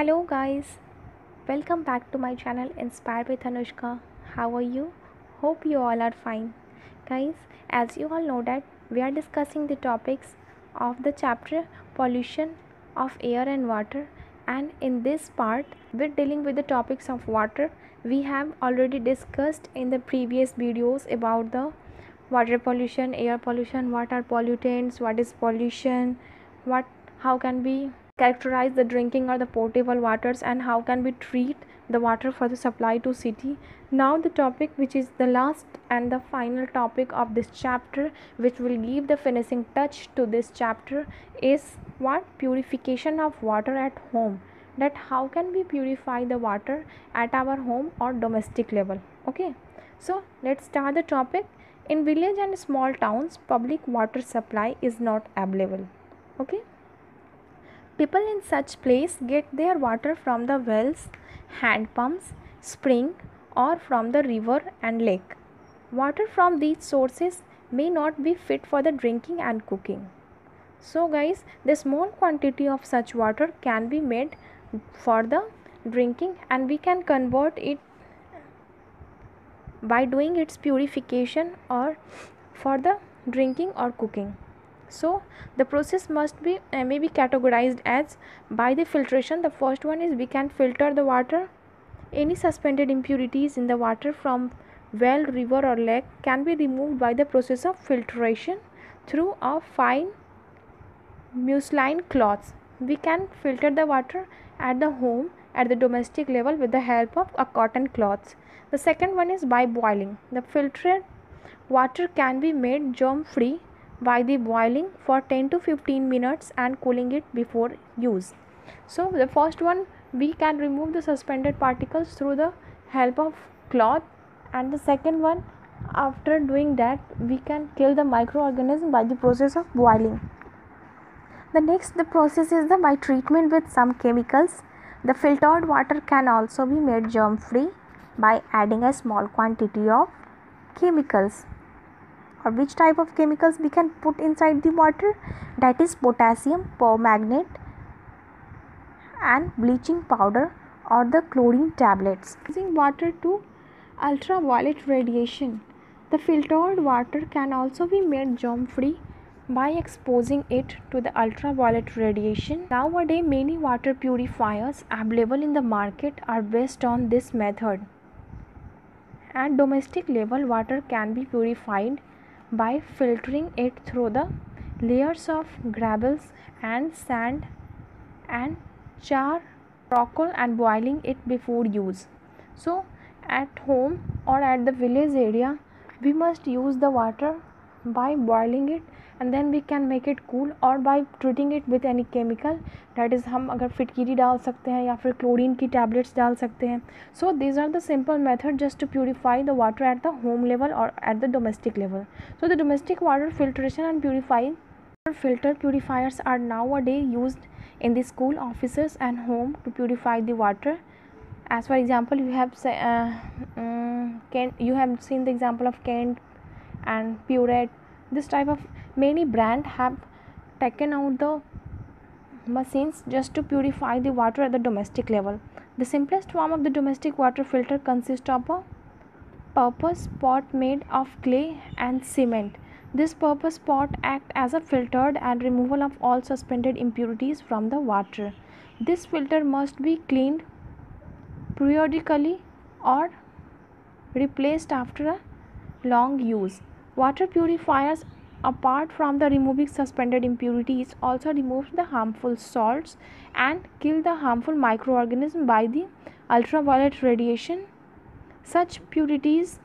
Hello guys, welcome back to my channel Inspired with Anushka. How are you? Hope you all are fine. Guys, as you all know that we are discussing the topics of the chapter pollution of air and water, and in this part we're dealing with the topics of water. We have already discussed in the previous videos about the water pollution, air pollution, what are pollutants, what is pollution, what how can we characterize the drinking or the potable waters, and how can we treat the water for the supply to city. Now the topic which is the last and the final topic of this chapter, which will give the finishing touch to this chapter, is what purification of water at home, that how can we purify the water at our home or domestic level. Okay, so let's start the topic. In village and small towns, public water supply is not available. Okay, people in such place get their water from the wells, hand pumps, spring, or from the river and lake. Water from these sources may not be fit for the drinking and cooking. So guys, the small quantity of such water can be made for the drinking, and we can convert it by doing its purification or for the drinking or cooking. So the process must be may be categorized as by the filtration. The first one is we can filter the water. Any suspended impurities in the water from well, river or lake can be removed by the process of filtration through a fine muslin cloths. We can filter the water at the home, at the domestic level, with the help of a cotton cloths. The second one is by boiling. The filtered water can be made germ free by the boiling for 10 to 15 minutes and cooling it before use. So the first one, we can remove the suspended particles through the help of cloth, and the second one, after doing that, we can kill the microorganism by the process of boiling. The process is the by treatment with some chemicals. The filtered water can also be made germ free by adding a small quantity of chemicals. Or which type of chemicals we can put inside the water? That is potassium permanganate and bleaching powder or the chlorine tablets. Using water to ultraviolet radiation. The filtered water can also be made germ free by exposing it to the ultraviolet radiation. Nowadays, many water purifiers available in the market are based on this method. At domestic level, water can be purified by filtering it through the layers of gravels and sand and charcoal and boiling it before use. So at home or at the village area, we must use the water by boiling it, and then we can make it cool, or by treating it with any chemical, that is हम अगर फिटकीरी डाल सकते हैं या फिर chlorine की tablets डाल सकते हैं. So these are the simple method just to purify the water at the home level or at the domestic level. So the domestic water filtration and purifying filter purifiers are nowadays used in the school, offices and home to purify the water. As for example, you have seen the example of Kent and Purette. This type of many brand have taken out the machines just to purify the water at the domestic level. The simplest form of the domestic water filter consists of a purpose pot made of clay and cement. This purpose pot acts as a filter and removal of all suspended impurities from the water. This filter must be cleaned periodically or replaced after a long use. Water purifiers, apart from the removing suspended impurities, also remove the harmful salts and kill the harmful microorganisms by the ultraviolet radiation. Such impurities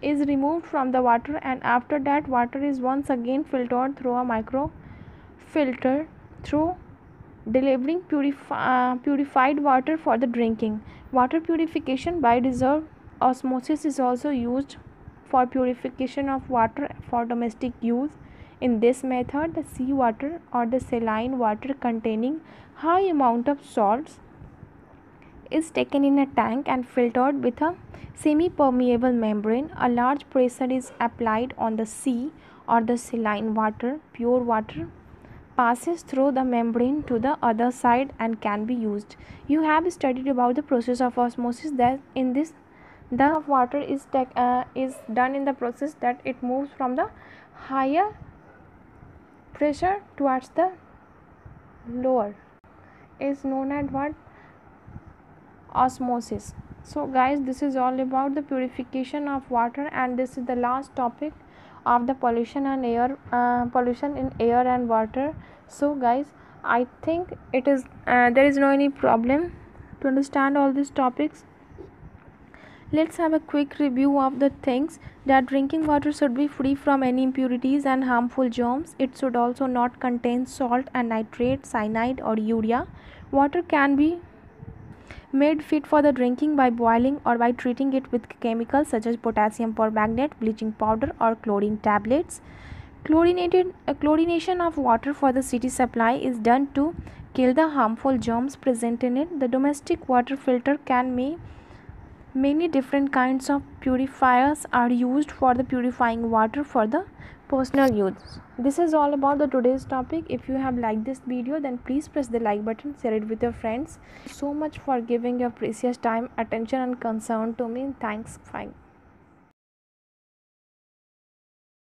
is removed from the water, and after that water is once again filtered through a microfilter through delivering purified water for the drinking. Water purification by reverse osmosis is also used for purification of water for domestic use. In this method, the seawater or the saline water containing high amount of salts is taken in a tank and filtered with a semi-permeable membrane. A large pressure is applied on the sea or the saline water, pure water passes through the membrane to the other side and can be used. You have studied about the process of osmosis, that in this the water is done in the process that it moves from the higher pressure towards the lower, is known as what? Osmosis. So guys, this is all about the purification of water, and this is the last topic of the pollution and air, pollution in air and water. So guys, I think it is there is no any problem to understand all these topics. Let's have a quick review of the things that drinking water should be free from any impurities and harmful germs. It should also not contain salt and nitrate, cyanide or urea. Water can be made fit for the drinking by boiling or by treating it with chemicals such as potassium permanganate, bleaching powder or chlorine tablets. Chlorination of water for the city supply is done to kill the harmful germs present in it. The domestic water filter can be many different kinds of purifiers are used for the purifying water for the personal use. This is all about the today's topic. If you have liked this video, then please press the like button, share it with your friends. So much for giving your precious time, attention and concern to me. Thanks. Fine.